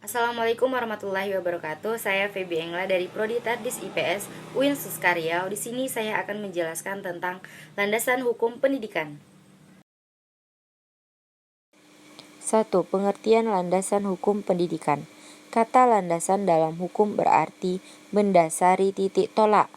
Assalamualaikum warahmatullahi wabarakatuh. Saya Feby Engla dari Prodi Tadis IPS UIN Suskaryau. Di sini saya akan menjelaskan tentang landasan hukum pendidikan. 1. Pengertian landasan hukum pendidikan. Kata landasan dalam hukum berarti mendasari titik tolak.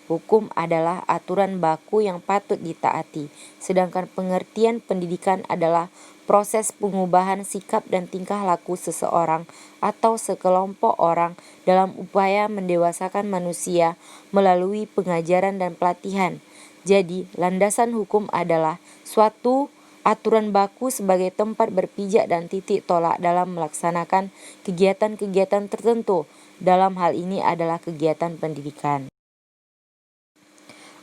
Hukum adalah aturan baku yang patut ditaati, sedangkan pengertian pendidikan adalah proses pengubahan sikap dan tingkah laku seseorang atau sekelompok orang dalam upaya mendewasakan manusia melalui pengajaran dan pelatihan. Jadi, landasan hukum adalah suatu aturan baku sebagai tempat berpijak dan titik tolak dalam melaksanakan kegiatan-kegiatan tertentu. Dalam hal ini adalah kegiatan pendidikan.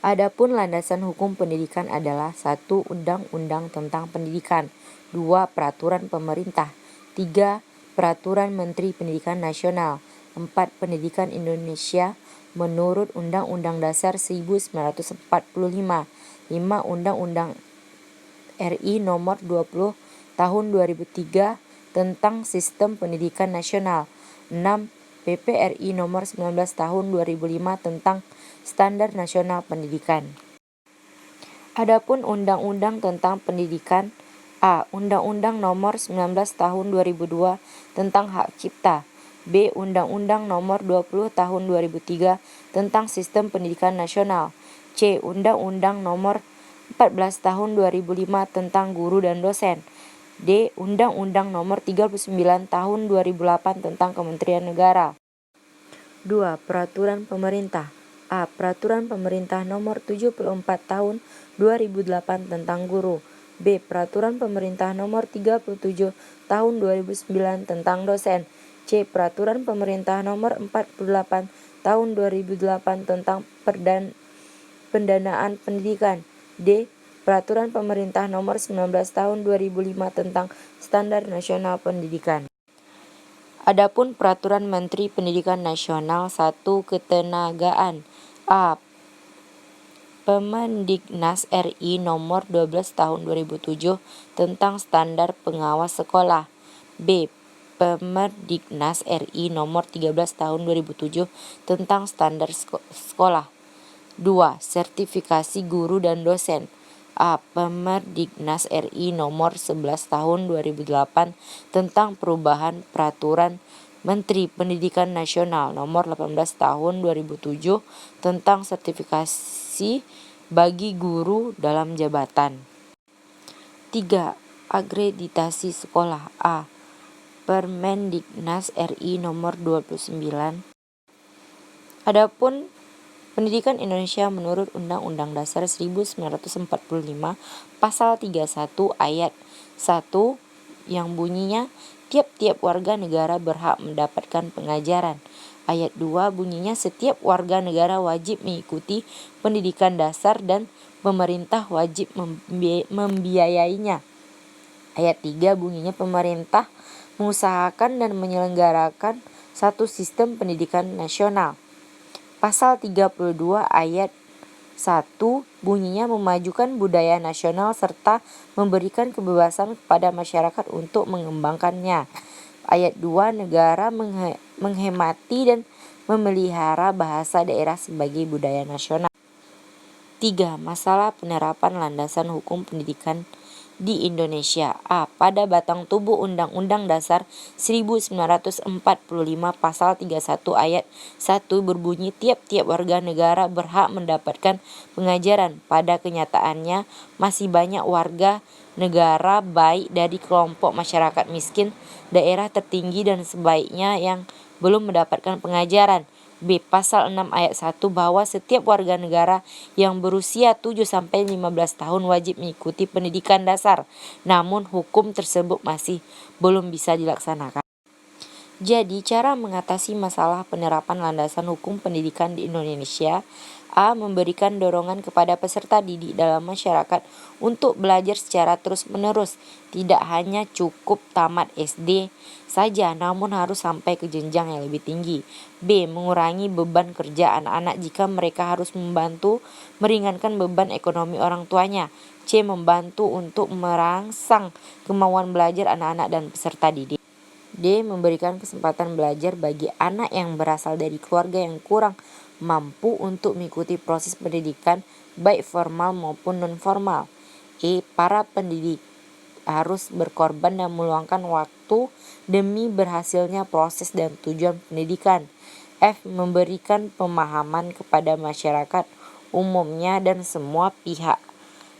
Adapun landasan hukum pendidikan adalah 1. Undang-undang tentang pendidikan, 2. Peraturan pemerintah, 3. Peraturan Menteri Pendidikan Nasional, 4. Pendidikan Indonesia menurut Undang-Undang Dasar 1945, 5. Undang-Undang RI Nomor 20 Tahun 2003 tentang Sistem Pendidikan Nasional, 6. PP RI Nomor 19 Tahun 2005 tentang Standar Nasional Pendidikan. Adapun Undang-Undang tentang Pendidikan: A. Undang-Undang Nomor 19 Tahun 2002 tentang Hak Cipta. B. Undang-Undang Nomor 20 Tahun 2003 tentang Sistem Pendidikan Nasional. C. Undang-Undang Nomor 14 Tahun 2005 tentang Guru dan Dosen. D. Undang-Undang Nomor 39 Tahun 2008 tentang Kementerian Negara. 2. Peraturan Pemerintah. A. Peraturan Pemerintah Nomor 74 Tahun 2008 tentang Guru. B. Peraturan Pemerintah Nomor 37 Tahun 2009 tentang Dosen. C. Peraturan Pemerintah Nomor 48 Tahun 2008 tentang pendanaan pendidikan. D. Peraturan Pemerintah Nomor 19 Tahun 2005 tentang Standar Nasional Pendidikan. Adapun Peraturan Menteri Pendidikan Nasional: 1. Ketenagaan. A. Permendiknas RI Nomor 12 Tahun 2007 tentang Standar Pengawas Sekolah. B. Permendiknas RI Nomor 13 Tahun 2007 tentang Standar Sekolah. 2. Sertifikasi guru dan dosen. A. Permendiknas RI Nomor 11 Tahun 2008 tentang perubahan Peraturan Menteri Pendidikan Nasional Nomor 18 Tahun 2007 tentang sertifikasi bagi guru dalam jabatan. 3. Akreditasi sekolah. A. Permendiknas RI Nomor 29. Adapun pendidikan Indonesia menurut Undang-Undang Dasar 1945 Pasal 31 Ayat 1 yang bunyinya tiap-tiap warga negara berhak mendapatkan pengajaran. Ayat 2 bunyinya setiap warga negara wajib mengikuti pendidikan dasar dan pemerintah wajib membiayainya. Ayat 3 bunyinya pemerintah mengusahakan dan menyelenggarakan satu sistem pendidikan nasional. Pasal 32 ayat 1 bunyinya memajukan budaya nasional serta memberikan kebebasan kepada masyarakat untuk mengembangkannya. Ayat 2 negara menghemati dan memelihara bahasa daerah sebagai budaya nasional. 3. Masalah penerapan landasan hukum pendidikan di Indonesia. A. Pada batang tubuh Undang-Undang Dasar 1945 Pasal 31 Ayat 1 berbunyi tiap-tiap warga negara berhak mendapatkan pengajaran. Pada kenyataannya masih banyak warga negara baik dari kelompok masyarakat miskin, daerah tertinggi dan sebaiknya yang belum mendapatkan pengajaran. B. Pasal 6 ayat 1 bahwa setiap warga negara yang berusia 7-15 tahun wajib mengikuti pendidikan dasar. Namun hukum tersebut masih belum bisa dilaksanakan. Jadi, cara mengatasi masalah penerapan landasan hukum pendidikan di Indonesia: A. Memberikan dorongan kepada peserta didik dalam masyarakat untuk belajar secara terus-menerus, tidak hanya cukup tamat SD saja, namun harus sampai ke jenjang yang lebih tinggi. B. Mengurangi beban kerja anak-anak jika mereka harus membantu meringankan beban ekonomi orang tuanya. C. Membantu untuk merangsang kemauan belajar anak-anak dan peserta didik. D. Memberikan kesempatan belajar bagi anak yang berasal dari keluarga yang kurang mampu untuk mengikuti proses pendidikan baik formal maupun non-formal. E. Para pendidik harus berkorban dan meluangkan waktu demi berhasilnya proses dan tujuan pendidikan. F. Memberikan pemahaman kepada masyarakat umumnya dan semua pihak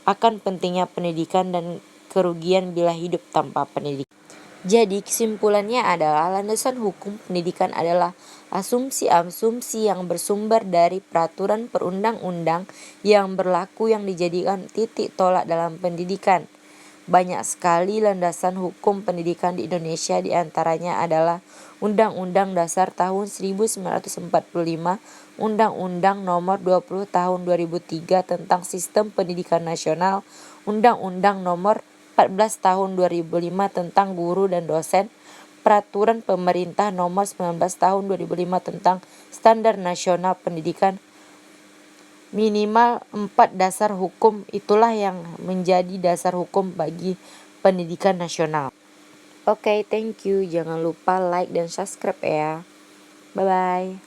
akan pentingnya pendidikan dan kerugian bila hidup tanpa pendidikan. Jadi kesimpulannya adalah landasan hukum pendidikan adalah asumsi-asumsi yang bersumber dari peraturan perundang-undang yang berlaku yang dijadikan titik tolak dalam pendidikan. Banyak sekali landasan hukum pendidikan di Indonesia, diantaranya adalah Undang-Undang Dasar tahun 1945, Undang-Undang Nomor 20 Tahun 2003 tentang Sistem Pendidikan Nasional, Undang-Undang Nomor 14 Tahun 2005 tentang Guru dan Dosen, Peraturan Pemerintah Nomor 19 Tahun 2005 tentang Standar Nasional Pendidikan. Minimal 4 dasar hukum itulah yang menjadi dasar hukum bagi pendidikan nasional. Oke, thank you. Jangan lupa like dan subscribe ya. Bye-bye.